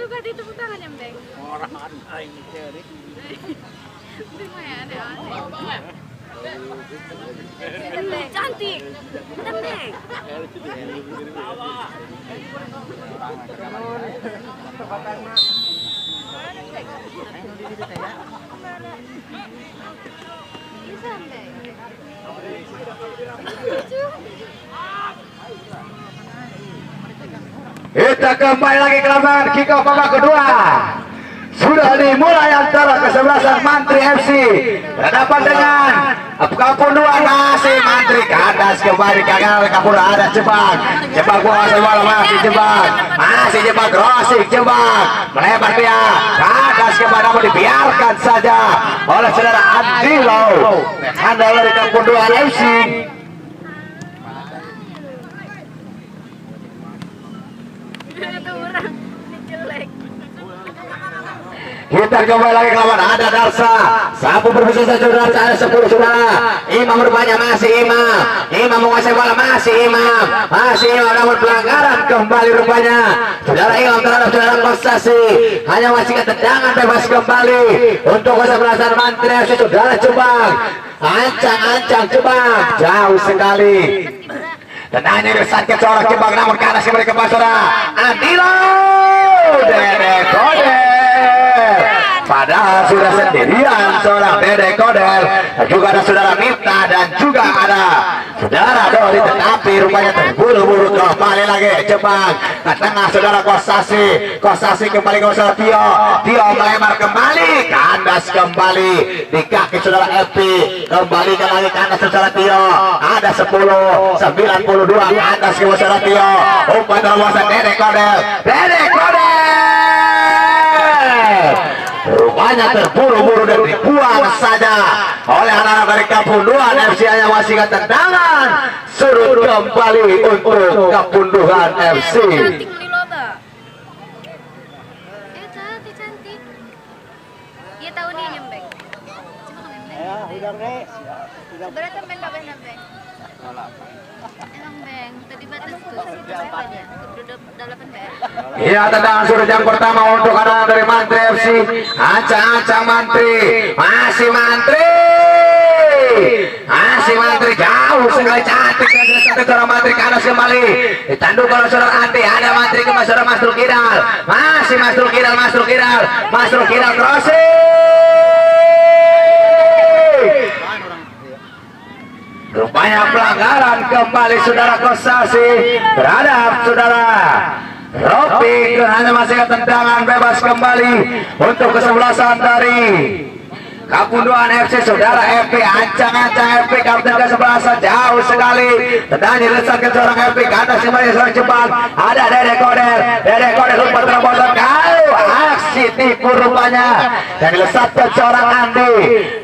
suka ditepuk tangan ya, Mbeng? Orang ini ceri. Mbeng, cantik. Mbeng. Bisa, Mbeng. Kita kembali lagi ke lapangan kick off babak kedua. Sudah dimulai antara kesebelasan Mantri FC berhadapan dengan Kapun 2. Masih Mantri ke atas kembali gagal. Kapun ada jebak bola bola masih jebak Rosik jebak melebar dia ke atas kembali, namun dibiarkan saja oleh saudara Andilo handal dari Kapun 2 FC. Kita kembali lagi ke lawan ada Darsa. Sapu berbisa saudara, ada 10 saudara. Imam rupanya masih Imam menguasai bola, masih Imam namun pelanggaran kembali rupanya saudara Imam terhadap saudara Kostasi. Hanya masih tendangan bebas kembali untuk kesebelasan Mantri FC. Saudara Jebak ancang Jebak jauh sekali. Tendangannya besar ke corak Jebak, namun ke atas kembali ke saudara Andilo Dede Kode. Padahal sudah sendirian seorang Dede Kodel, juga ada saudara Mita dan juga ada saudara Doli, tetapi rupanya terburu-buru kembali lagi Jebak ke tengah saudara Kostasi kembali ke saudara Tio melebar kembali kandas kembali di kaki saudara Epi, kembali lagi kandas saudara Tio, ada 10-92 kandas ke saudara Tio, umpan terluasan Dede Kodel rupanya terburu-buru dan dibuang saja oleh anak-anak dari Kapun 2 FC. Hanya masih tendangan surut kembali untuk Kapun 2 FC. Cantik Liloba. Cantik. Iya tahu nih Mbeng. Coba kamu Mbeng. Ya, udah Nek. Berapa Mbeng kapan Mbeng? Emang Mbeng, tadi batas tuh. Berapa ya? Udah 8 Mbeng. Iya, tendangan surut yang pertama untuk anak dari Mantri FC. Ancang Mantri, masih Mantri jauh sekali, cantik satu seorang Mantri ke atas kembali ditanduk oleh seorang Andi. Ada Mantri ke seorang Masrul Kidal, masih Masrul Kidal crossing. Rupanya pelanggaran kembali saudara Kostasi terhadap saudara Ropi. Hanya masih tendangan bebas kembali untuk kesebelasan dari Kapun 2 FC. Saudara FP ancang FP kapten kesebelasan jauh sekali, tendangan diletakkan seorang FP ke atas kembali seorang Jepang. Ada Dede Kodel lupa terobosan kau aksi tipu rupanya yang dilesatkan seorang Andi.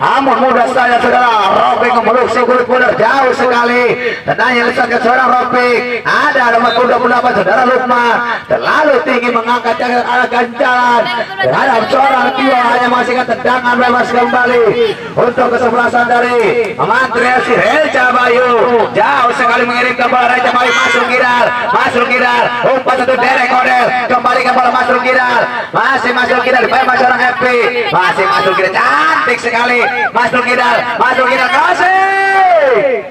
Namun mudah saja saudara Ropi memeluk si kulit muda jauh sekali, tendangan dilesatkan seorang Ropi. Ada nomor 28 saudara Lukman terlalu tinggi mengangkat jangan arah ganjalan terhadap seorang Tio. Hanya masih tendangan bebas kembali untuk kesebelasan dari Mantri FC. Reja Bayu jauh sekali mengirim ke bola Reja Bayu, Masrul Kidal umpan satu Dede Kodel kembali ke bola Masrul Kidal, masih Masrul Kidal dibayar seorang FP, masih Masrul Kidal cantik sekali Masrul Kidal crossing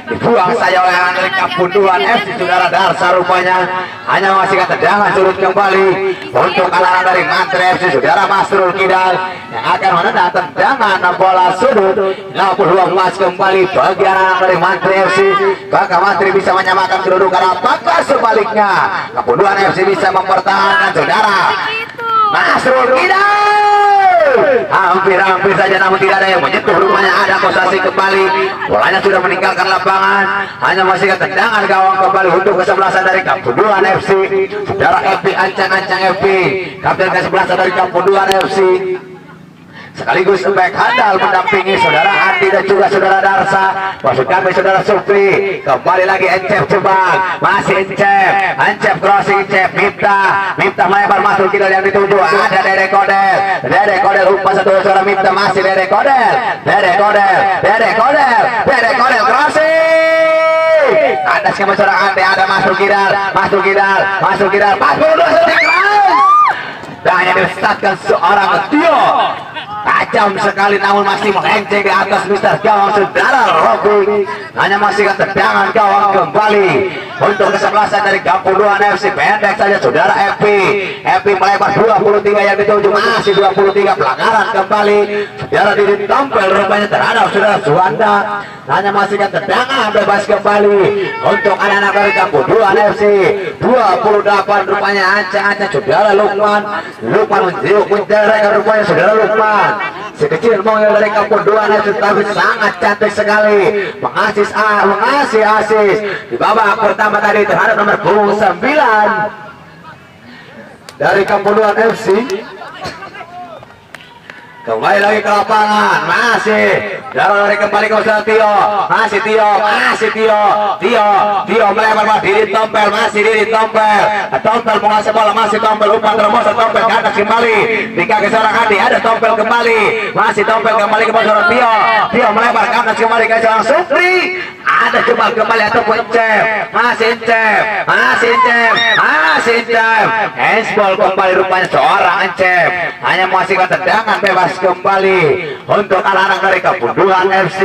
dibuang saja oleh anak dari Kapun 2 FC. Saudara Darsa rupanya hanya masih tendangan surut kembali untuk anak dari Mantri FC. Saudara Masrul Kidal yang akan menendang tendangan bola sudut 62 emas kembali bagi anak dari Mantri FC. Apakah Mantri bisa menyamakan kedudukan, apakah sebaliknya Kapun 2 FC bisa mempertahankan saudara Masrul Kidal? Hampir saja namun tidak ada yang menyentuh. Rupanya ada Kostasi kembali, bolanya sudah meninggalkan lapangan. Hanya masih tendangan gawang kembali untuk kesebelasan dari Kapun 2 FC. Saudara FP ancang FP kapten kesebelasan dari Kapun 2 FC. sekaligus back handal mendampingi saudara Andi dan juga saudara Darsa. Maksud kami saudara Supri. Kembali lagi Encep Jebang, masih Encep crossing, Encep Mifta melebar masuk kidal yang dituju. Ada Dede Kodel umpan satu saudara Mifta, masih Dede Kodel crossing atas kemajuan Andi. Ada masuk kidal 42 detik. Tendangnya disesatkan seorang Tio. Tajam sekali namun masih melenceng di atas Mister gawang saudara Robi. Hanya masih tendangan gawang kembali untuk kesebelasan dari Kampuduan FC. Pendek saja saudara Epi melebar 23 yang dituju, masih 23 pelanggaran kembali. Saudara ditampil rupanya terhadap saudara Suwanda. Hanya masih tendangan bebas kembali untuk anak-anak dari Kampuduan FC. 28 rupanya ancang-ancang saudara Lukman menjiuk menjarek rupanya saudara Lukman. Sekecil mongil dari Kampuduan FC tapi sangat cantik sekali mengasih asis di babak pertama tadi terhadap nomor 9 dari Kampuduan FC. Kembali lagi ke lapangan, masih dari kembali ke usaha Tio, masih Tio melebar diri tompel, masih diri tompel menguasai bola, masih tompel umpan terbosan, tompel ke atas kembali di kaki seorang Adi, ada tompel kembali, masih tompel kembali ke seorang Tio melebar ke atas kembali ke seorang Supri, ada coba kembali ataupun Cep, masih Cep, handsball kembali rupanya seorang Cep, hanya masih tendangan bebas kembali untuk anak-anak dari Kampuduan FC.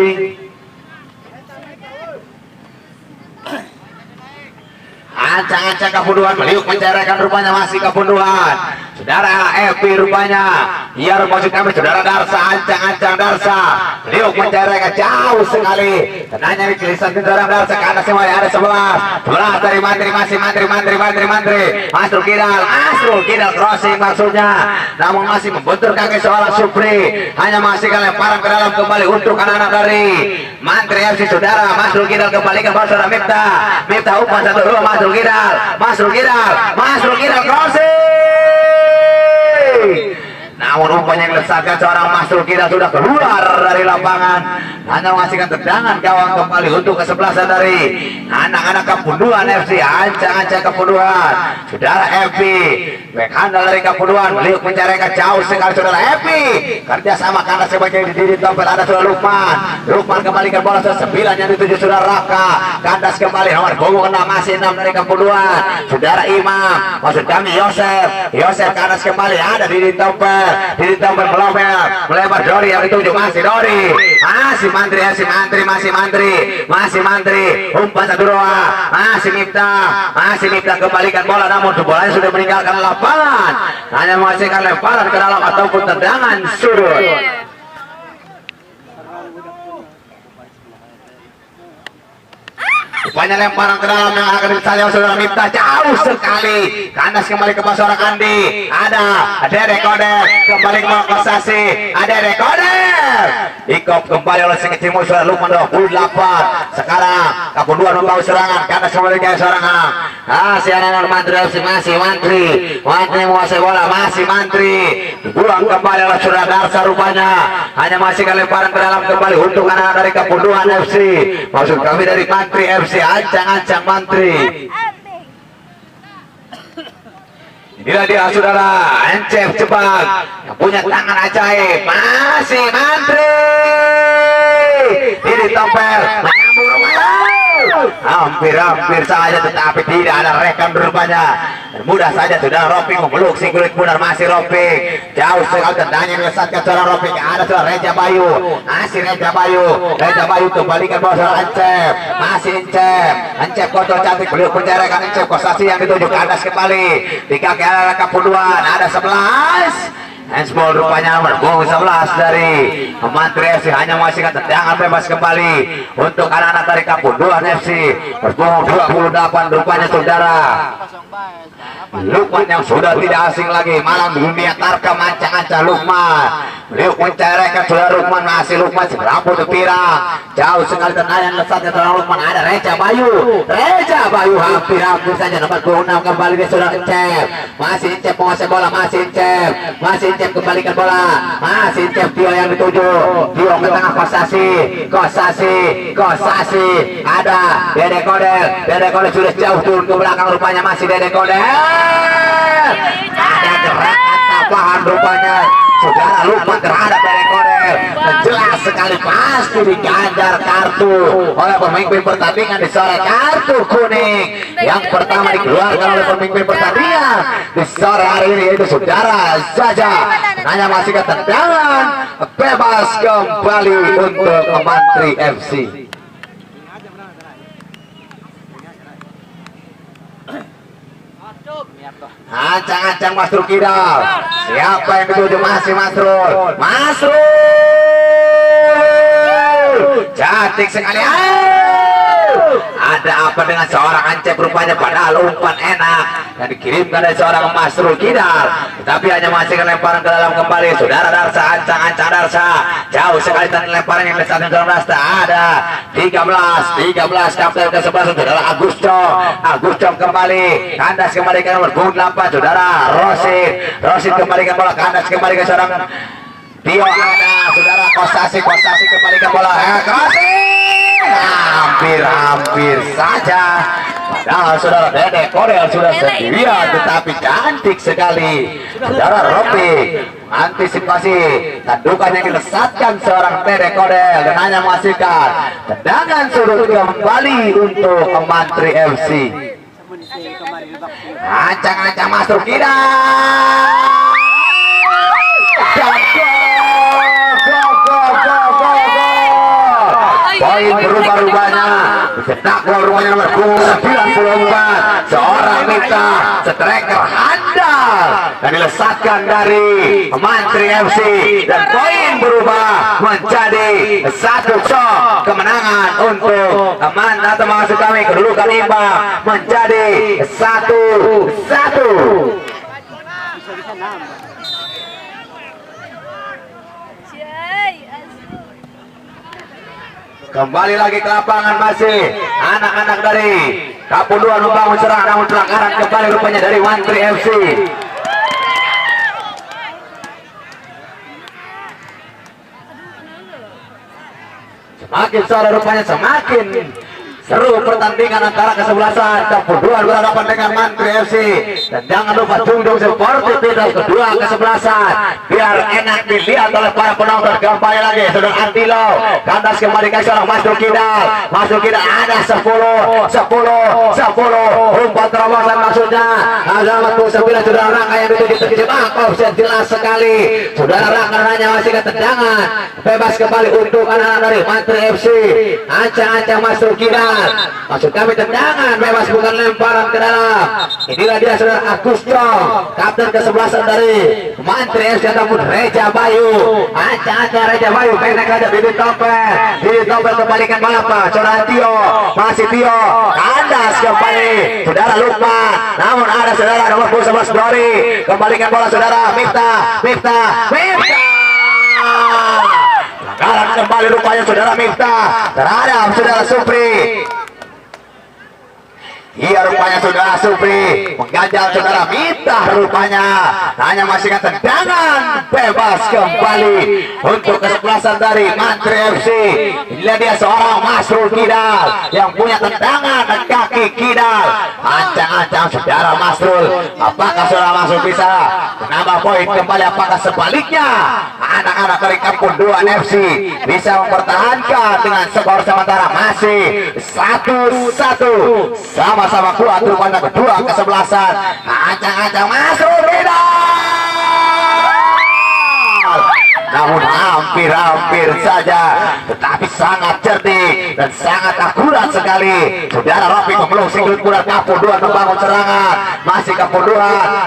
Ancang-ancang Kampuduan meliuk menceraikan rupanya masih Kampuduan. Saudara Epi rupanya, ia maksud kami saudara Darsa, ancang-ancang Darsa meliuk menceraikan jauh sekali. Tenanya di kelisan saudara Darsa karena semuanya ada 11 dari Mantri, masih Mantri Masrul Kidal crossing maksudnya, namun masih membentur kaki seorang Supri. Hanya masih lemparan ke dalam kembali untuk anak-anak dari Mantri FC. Saudara Masrul Kidal kembali ke saudara Miftah umpan 1-2, Masrul Kidal crossing. Namun umpannya yang lesatkan seorang Masrul Kidal sudah keluar dari lapangan. Hanya mengasihkan tendangan gawang kembali untuk kesebelasan dari anak-anak Kampuduan FC. Ancang-ancang Kampuduan, saudara Epi back handle dari Kampuduan meliuk menceraikan jauh sekali saudara Epi. Kerjasama karena sebagai diri tompel ada saudara Lukman kembalikan bola 9 yang dituju saudara Raka. Kandas kembali nomor punggung 6, masih 6 dari Kampuduan. Saudara Imam, maksud kami Yosef kandas kembali ada diri tompel melebar Dori yang dituju, masih Dori, masih Mantri umpan 1-2, masih Miftah kembalikan bola namun bolanya sudah meninggalkan lapangan. Hanya menghasilkan lemparan ke dalam ataupun tendangan sudut. Rupanya lemparan ke dalam yang akan disalih saudara Miftah jauh sekali. Kandas kembali ke seorang Andi. Ada Dekoder kembali ke Kosasi. Ada Dekoder. Ikop kembali oleh sekecil musuh Lukman 28. Sekarang Kampuduan membawa serangan. Kandas kembali ke seorang masih anak Mantri FC, masih Mantri menguasai bola, masih Mantri. Dibuang kembali oleh saudara Darsa rupanya. Hanya masih lemparan ke dalam kembali untuk anak dari Kampuduan FC. Maksud kami dari Mantri FC, ancang-ancang Mantri. Inilah dia saudara Encep Jebak yang punya tangan ajaib, masih Mantri. Ini tompel menyambung rupanya. Hampir saja tetapi tidak ada rekan rupanya. Dan mudah saja saudara Ropik memeluk si kulit benar, masih Ropik. Jauh sekali tendangnya melesatkan saudara Ropik. Ada saudara Reja Bayu, masih Reja Bayu kembalikan bola saudara Encep, masih Encep kotor cantik beliau penjarakan Encep Kosasi yang dituju ke atas kembali di kaki anak Kampuduan. Ada 11 handsball rupanya nomor 11 dari Mantri FC. Hanya mengasihkan tendangan bebas kembali untuk anak-anak dari Kampuduan FC. Berpunggung 28 rupanya saudara Lukman yang sudah tidak asing lagi. Malam dunia Tarkam, ancang-ancang Lukman beliau menceraikan saudara Lukman, masih Lukman rambut pirang. Jauh sekali tendangan lesatnya saudara Lukman. Ada Reja Bayu hampir saja nomor 26 kembali di saudara Encep. Masih Encep menguasai bola, masih Encep kembalikan bola, masih Encep. Tio yang dituju, Tio ke tengah Kosasi. Ada Dede Koder sudah jauh turun ke belakang rupanya, masih Dede Koder. Ada gerakan tambahan rupanya saudara lupa terhadap dari Korel. Jelas sekali pasti diganjar kartu oleh pemimpin pertandingan, disorot kartu kuning yang pertama dikeluarkan oleh pemimpin pertandingan di sore hari ini, yaitu saudara saja hanya masih ketendangan bebas kembali untuk Mantri FC. Ancang-ancang Masrul Kidal. Siapa yang dituju? Masih Masrul. Cantik sekali. Ada apa dengan seorang Ancep rupanya, padahal umpan enak yang dikirimkan dari seorang Masrul Kidal, tetapi hanya menghasilkan lemparan ke dalam kembali. Saudara Darsa, ancang-ancang Darsa, jauh sekali tadi lemparan yang besar 19. Tak ada 13 kapten ke-11 saudara Agus Cong kembali kandas kembali ke nomor 8 saudara Rosid kembalikan bola kandas kembali ke seorang Tio. Ada saudara Kostasi kembalikan bola hampir saja, padahal saudara Dedek Korel sudah sendirian, tetapi cantik sekali saudara Ropi antisipasi tandukan yang dilesatkan seorang Dedek Korel dan hanya menghasilkan tendangan sudut kembali untuk Mantri FC. Ancang-ancang masuk kira poin berubah-ubahnya dicetak gol rumahnya nomor 94 seorang Mita striker handal dan dilesatkan dari Mantri FC, dan poin berubah menjadi 1-0 kemenangan untuk atau maksud kami kedudukan imbang menjadi 1-1. Kembali lagi ke lapangan masih anak-anak dari Kapunduan membangun serangan, namun pelanggaran kembali rupanya dari Mantri FC. Semakin sore rupanya semakin seru pertandingan antara kesebelasan Kapunduan berhadapan dengan Mantri FC, dan jangan lupa tunggu sportivitas kedua kesebelasan biar enak dilihat oleh para penonton. Kembali lagi saudara Antilo kandas kembali ke seorang Masrul Kidal ada 10 umpan terobosan maksudnya ada 49 saudara Rangga yang dituju terjebak offset jelas sekali saudara Rangga, hanya masih ketendangan bebas kembali untuk anak-anak dari Mantri FC. Ancang-ancang Masrul Kidal, maksud kami tendangan bebas bukan lemparan ke dalam. Inilah dia saudara Agus Cong, kapten ke-11 dari Mantri FC ataupun Reja Bayu. Ancang-ancang Reja Bayu pendek aja bibit tompel kembalikan balapa saudara Tio, masih Tio kandas kembali saudara Lukman, namun ada saudara nomor 11 Dori kembalikan bola saudara Miftah pelanggaran kembali rupanya saudara Miftah terhadap saudara Supri. Iya rupanya saudara Supri mengganjal saudara Miftah, rupanya hanya masih tendangan bebas kembali untuk kesebelasan dari Mantri FC. Inilah dia seorang Masrul Kidal yang punya tendangan dan kaki Kidal. Ancang-ancang saudara Masrul, apakah saudara Masrul bisa menambah poin kembali, apakah sebaliknya anak-anak dari Kapunduan FC bisa mempertahankan dengan skor sementara masih 1-1 sama-sama kuat rupanya kedua kesebelasan. Ancang-ancang masuk Kidal, namun hampir saja, tetapi sangat cerdik dan sangat akurat sekali saudara Rofi memeluk singlet kuda. Kapunduan membangun serangan, masih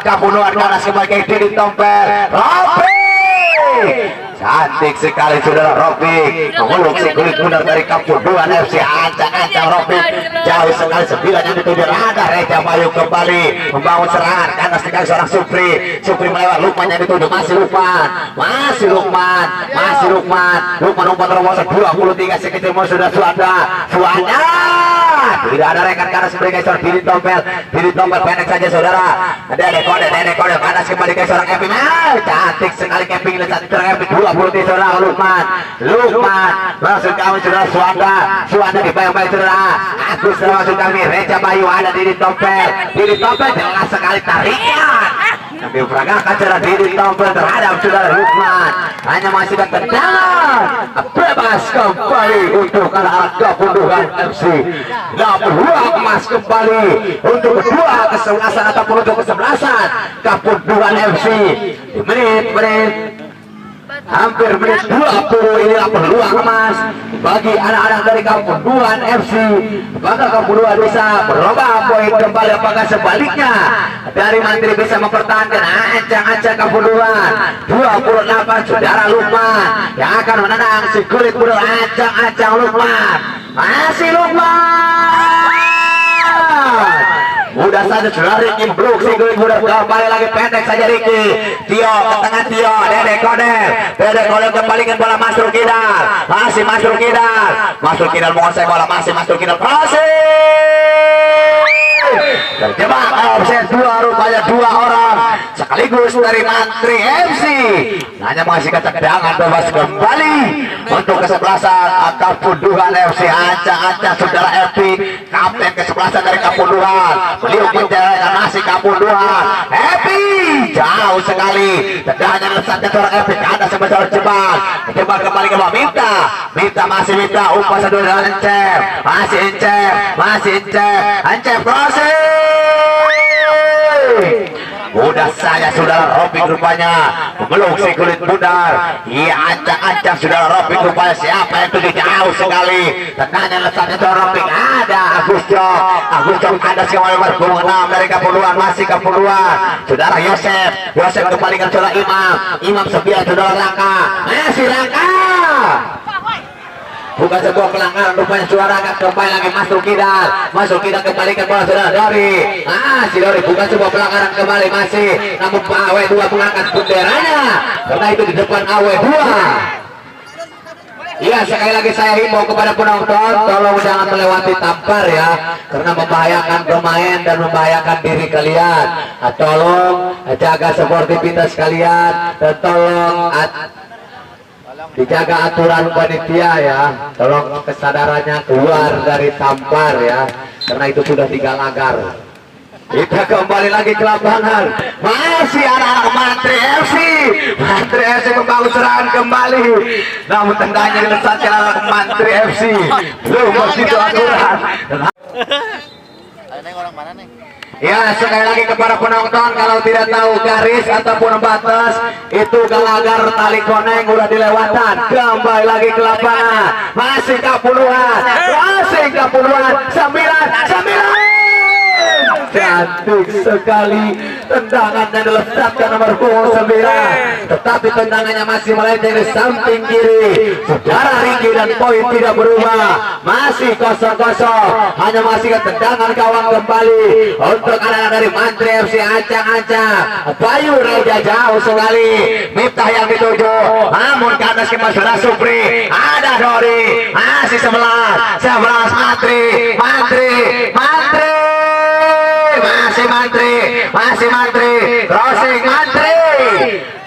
Kapunduan kanas kembali ke Didi Tompel. Rofi cantik sekali saudara Rofi memeluk singlet kuda dari Kapunduan FC. Ancang-ancang Rofi jauh sekali, 9 yang dituju ada Reja Bayu kembali membangun serangan kanas sekali seorang Supri melewat Lukman yang dituju, masih Lukman umpan terobosan 23 sekitar sudah suada tidak ada rekan kanan sebagai seorang Didi Tompel pendek saja saudara. Dedek kode panas kembali ke seorang Kevin. Cantik sekali Kevin saat seorang Kevin 20 saudara Lukman maksud kami saudara Suada dibayang-bayang saudara Agus maksud kami Reja Bayu, ada Didi Tompel jelas sekali tarikan sambil peragakan cara diri tampil terhadap saudara Lukman. Hanya masih tendangan bebas kembali untuk anak Kepunduhan FC. 62 emas kembali untuk kedua kesebelasan ataupun untuk kesebelasan Kepunduhan FC. Di menit-menit hampir menit 20 inilah peluang emas bagi anak-anak dari Kepunduhan FC. Apakah Kepunduhan bisa berubah poin kembali, apakah sebaliknya dari Mantri bisa mempertahankan ancang-ancang Kepunduhan. 28 saudara Lukman yang akan menendang si kulit muda ancang-ancang Lukman. Masih Lukman, mudah saja saudara Ricky blok si kulit muda kembali lagi pendek saja Ricky. Tio ke tengah Tio, Dedek Koder kembalikan bola Masrul Kidal, masih Masrul Kidal menguasai bola, masih Masrul Kidal terjebak offset rupanya dua orang sekaligus dari Mantri FC. Hanya menghasilkan tendangan bebas kembali untuk kesebelasan Kepunduhan FC. Ancang-ancang saudara FP, kapten kesebelasan dari Kepunduhan. Beliau menjalankan nasi Kepunduhan. Happy jauh sekali tendangan lesatnya seorang FP ke atas sebesar jebak kembali ke bawah. Minta umpan satu dengan Encep, masih Encep proses. Mudah saja saudara Ropik rupanya memeluk si kulit bundar. Iya, ancang-ancang saudara Ropik rupanya. Siapa yang pergi jauh sekali tendangan lesatnya saudara Ropik. Ada Agusjo ada sekali berhubungan dari Kepunduhan, masih Kepunduhan saudara Yosef kembalikan saudara Imam sebiar saudara Raka, masih Raka. Bukan sebuah pelanggaran rupanya suara akan kembali lagi Masrul Kidal kembalikan bola saudara Dori. Si Dori bukan sebuah pelanggaran kembali masih, namun Pak Awe 2 mengangkat benderanya karena itu di depan Awe 2. Iya, sekali lagi saya himbau kepada penonton, tolong jangan melewati tampar ya, karena membahayakan pemain dan membahayakan diri kalian. Tolong jaga sportivitas kalian dan tolong dijaga aturan panitia ya, tolong kesadarannya keluar dari tampar ya, karena itu sudah 3 langgar. Kita kembali lagi ke lapangan, masih anak-anak Mantri FC membangun serangan kembali, namun tendangnya dilesatkan anak Mantri FC belum begitu akurat. Ada orang mana nih? Ya, sekali lagi kepada penonton, kalau tidak tahu garis ataupun batas itu galagar tali koneng udah dilewatan. Kembali lagi ke lapangan, masih Kepunduhan 9. Cantik sekali tendangan yang dilesatkan nomor 9, tetapi tendangannya masih melenceng di samping kiri. Saudara Riki dan poin tidak berubah, masih 0-0. Hanya masih tendangan gawang kembali untuk anak-anak dari Mantri FC. Ancang-ancang Bayu Reja jauh sekali, Miftah yang dituju, namun ke atas ke saudara Supri. Ada Dori, masih 11 masih Mantri crossing Mantri,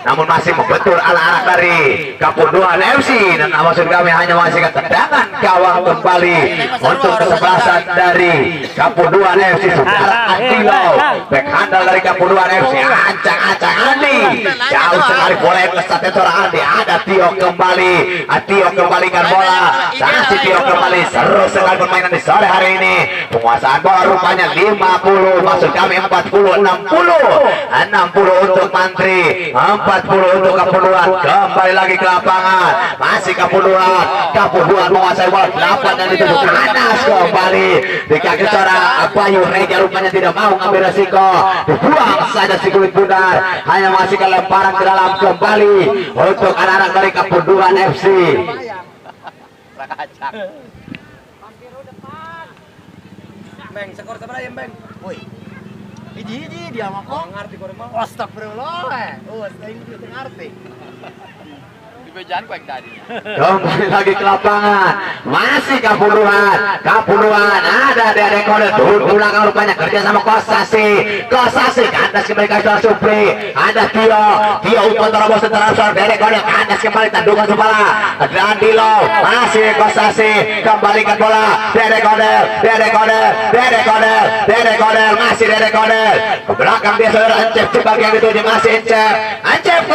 namun masih membetul ala-ala dari Kepunduhan FC. Dan maksud kami hanya masih tendangan gawang kembali untuk kesebelasan dari Kepunduhan FC. Saudara Andilo, back handle dari Kepunduhan FC, ancang-ancang Andi jauh sekali bola yang lesatnya seorang Andi. Ada Tio kembalikan bola, masih Tio kembali. Seru sekali permainan di sore hari ini. Penguasaan bola rupanya 50, maksud kami 60 untuk Mantri, 40 untuk Kepunduhan. Kembali lagi ke lapangan, masih Kepunduhan menguasai bola 8 yang dituju ke atas kembali di kaki seorang Bayu Reja. Rupanya tidak mau ngambil resiko, dibuang saja si kulit bundar. Hanya masih lemparan ke dalam kembali untuk anak-anak dari Kepunduhan FC. Beng, skor seberapa ya, Beng? Woi. Hiji dia mah kok ngerti kok mah. Astagfirullah. Oh, saya ini ngerti. bejaan kuek tadi. Kembali lagi ke lapangan, masih Kapuluan, ada dari kode turun ke belakang rupanya kerja sama Kosasi kandas kembali ke Iswar Supri, ada Tio umpan terobos terasor dari kode kandas kembali tandungan kepala, dan Dilo masih Kosasi kembali ke bola dari kode masih dari kode ke belakang dia saudara Encep sebagai yang dituju masih Encep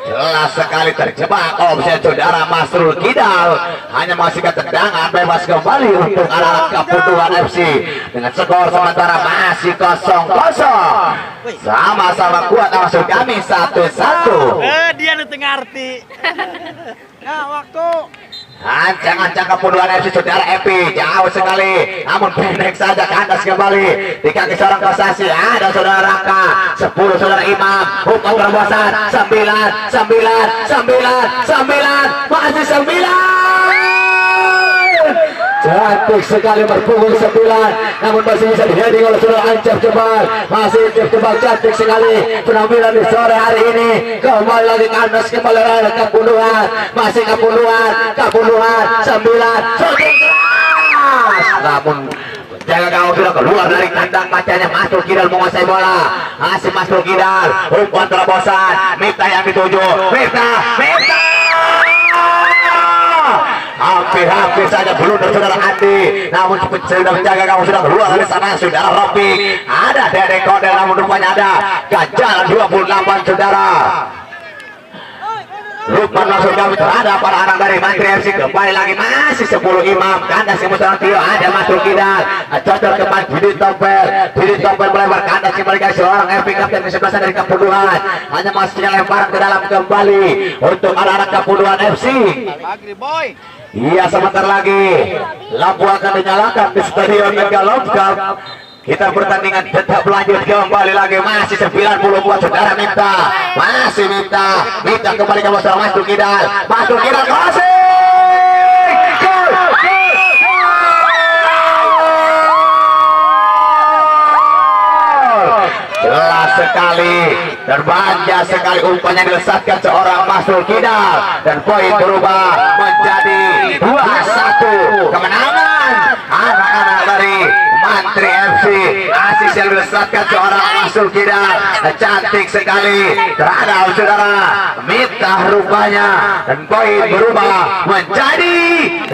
jelas sekali terjebak offside saudara Masrul Kidal, hanya masih ketendangan bebas kembali untuk anak Kapuluan FC dengan skor sementara masih 0-0, sama-sama kuat langsung kami 1-1. Dia di tengah arti. Nah, waktu Ancang-ancang Kapuluan FC saudara Epi jauh sekali, namun pendek saja kandas kembali di kaki seorang Kosasi, ada saudara Raka 10 saudara Imam, hukum terobosan 9 masih 9, cantik sekali berpukul 9, namun masih bisa diheading oleh saudara Ancep Jebal, masih Ancep Jebal cantik sekali penampilan di sore hari ini. Kembali lagi kandas kembali oleh Kapuluan, masih Kapuluan 9 namun jaga gawang sudah keluar dari kandang kacanya. Masuk Kidal menguasai bola, masih masuk Kidal, umpan terobosan Mita yang dituju, Mita hampir saja blunder saudara Andi, namun sudah menjaga gawang sudah keluar dari sana saudara Robi, ada Dedek Kodel namun rupanya ada ganjalan 28 saudara. Lukman langsung kami terhadap para anak dari Mantri FC, kembali lagi masih 10 Imam, kandas yang musnah Tio, ada Masrul Kidal, cocok ke Didi Tompel melebar kandas kembali ke seorang FC kapten ke-11 dari Kapuluan, hanya masih lemparan ke dalam kembali untuk anak-anak Kapuluan FC. Iya, sebentar lagi lampu akan dinyalakan di Stadion Megalob Cup. Kita pertandingan tetap lanjut kembali lagi, masih 90 buat saudara Minta, masih Minta kembali ke masalah Masrul Kidal masih jelas sekali terbanja sekali umpannya dilesatkan seorang Masrul Kidal dan poin berubah menjadi 2-1 kemenangan anak-anak dari Mantri FC. Asis yang dilesatkan seorang Masrul Kidal, cantik sekali terhadap saudara Mitah rupanya, dan poin berubah menjadi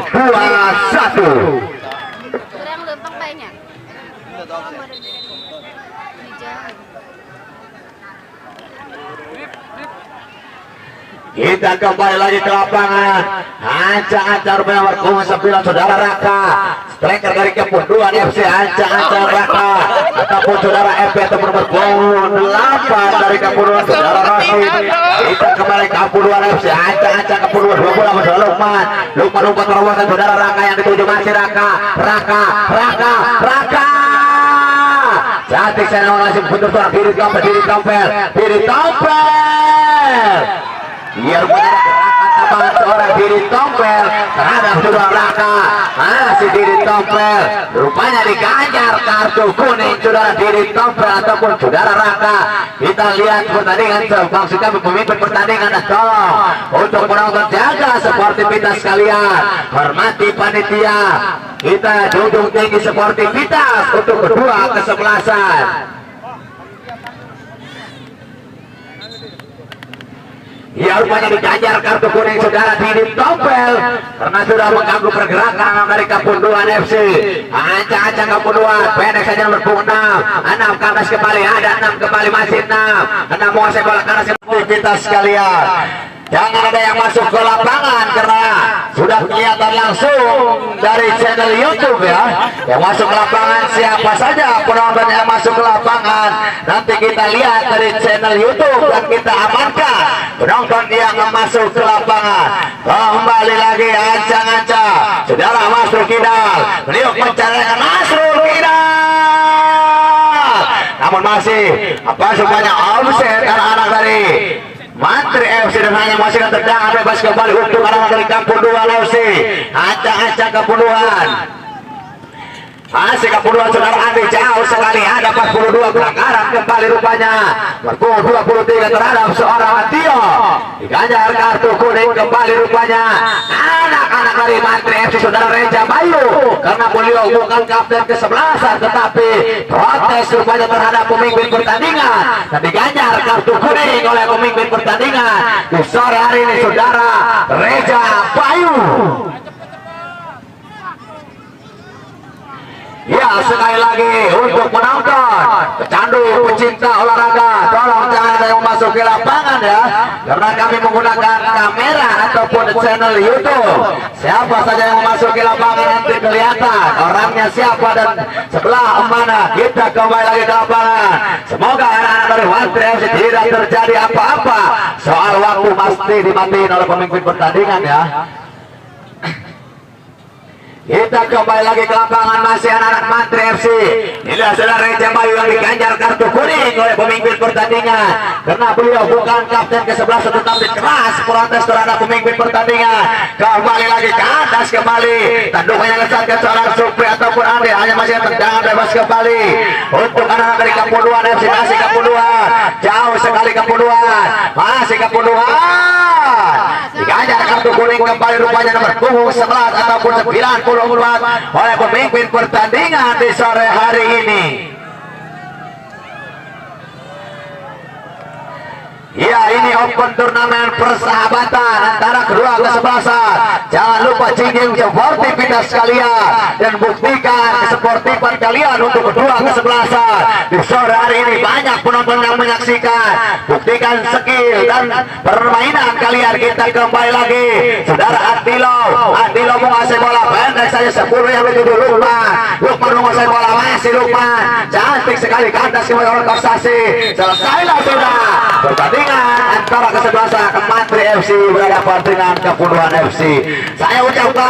2-1. Kurang lempeng banyak. Kita kembali lagi ke lapangan. Ancang-ancang rupanya berkumpul 9 saudara Raka, striker dari Kapuluan FC. Ancang-ancang Raka ataupun saudara FP ataupun berkumpul 8 dari Kapuluan saudara Rasid. Kita kembali Kapuluan FC. Ancang-ancang Kapuluan 28 saudara Lukman umpan terobosan saudara Raka yang dituju masih Raka. Cantik saya langsung bentuk seorang Didi Tompel. Biar benar gerakan tambahan seorang Didi Tompel terhadap saudara Raka, masih Didi Tompel rupanya diganjar kartu kuning saudara Didi Tompel ataupun saudara Raka. Kita lihat pertandingan, maksud kami pemimpin pertandingan, dan tolong untuk penonton jaga sportivitas kalian, hormati panitia, kita junjung tinggi sportivitas untuk kedua kesebelasan. Ya, rupanya diganjar kartu kuning saudara Didi Tompel karena sudah mengganggu pergerakan dari Kapuluan FC. Ancang-ancang Kapuluan pendek saja nomor 6 kandas kembali, ada 6 kembali, masih 6 menguasai bola kandas. Aktivitas sekalian, jangan ada yang masuk ke lapangan karena sudah kelihatan langsung dari channel YouTube ya. Yang masuk ke lapangan siapa saja penonton yang masuk ke lapangan, nanti kita lihat dari channel YouTube dan kita amankan penonton yang masuk ke lapangan. Kembali lagi ancang-ancang saudara Masrul Kidal, beliau mencarikan Masrul Kidal, namun masih semuanya offset anak-anak dari Mantri FC, dan hanya masih terdengar bebas kembali untuk anak-anak dari Kapuluan FC. Ancang-ancang Kapuluan, masih Kapuluan saudara Andi jauh sekali, ada 42 pelanggaran kembali kembali rupanya. Berpukul 23 terhadap seorang Tio. Diganjar kartu kuning kembali rupanya. Anak-anak dari Mantri FC saudara Reja Bayu. Karena beliau bukan kapten ke-11 tetapi protes rupanya terhadap pemimpin pertandingan. Dan diganjar kartu kuning oleh pemimpin pertandingan. Di sore hari ini saudara Reja Bayu. Ya, sekali lagi untuk penonton pecandu pecinta olahraga, tolong jangan ada yang masuk ke lapangan ya, karena kami menggunakan kamera ataupun channel YouTube. Siapa saja yang masuk ke lapangan nanti kelihatan orangnya siapa dan sebelah mana. Kita kembali lagi ke lapangan. Semoga anak-anak dari Mantri FC tidak terjadi apa-apa. Soal waktu pasti dimatiin oleh pemimpin pertandingan ya. Kita kembali lagi ke lapangan, masih anak-anak Mantri FC. Inilah saudara Reja Bayu yang diganjar kartu kuning oleh pemimpin pertandingan karena beliau bukan kapten ke-11 tetapi keras protes terhadap pemimpin pertandingan. Kembali lagi ke atas kembali. Tanduk menyelesaikan seorang Supri ataupun Ade, hanya masih tendangan bebas kembali untuk anak-anak dari Kapuduan FC. Masih Kapuduan, jauh sekali Kapuduan, masih Kapuduan. Diganjar kartu kuning kembali rupanya nomor 11 ataupun 94 oleh pemimpin pertandingan di sore hari ini. Ya, ini open turnamen persahabatan antara kedua kesebelasan. Jangan lupa jinjing sportivitas kalian dan buktikan kesportifan kalian untuk kedua kesebelasan. Di sore hari ini banyak penonton yang menyaksikan. Buktikan skill dan permainan kalian. Kita kembali lagi. Saudara Adilo menguasai bola pendek saja 10 yang begitu Lukman menguasai bola, masih Lukman. Cantik sekali ke atas kembali oleh Kossasi. Selesailah sudah pertandingan antara kesebelasan Mantri FC berhadapan dengan Kapuduan FC. Saya ucapkan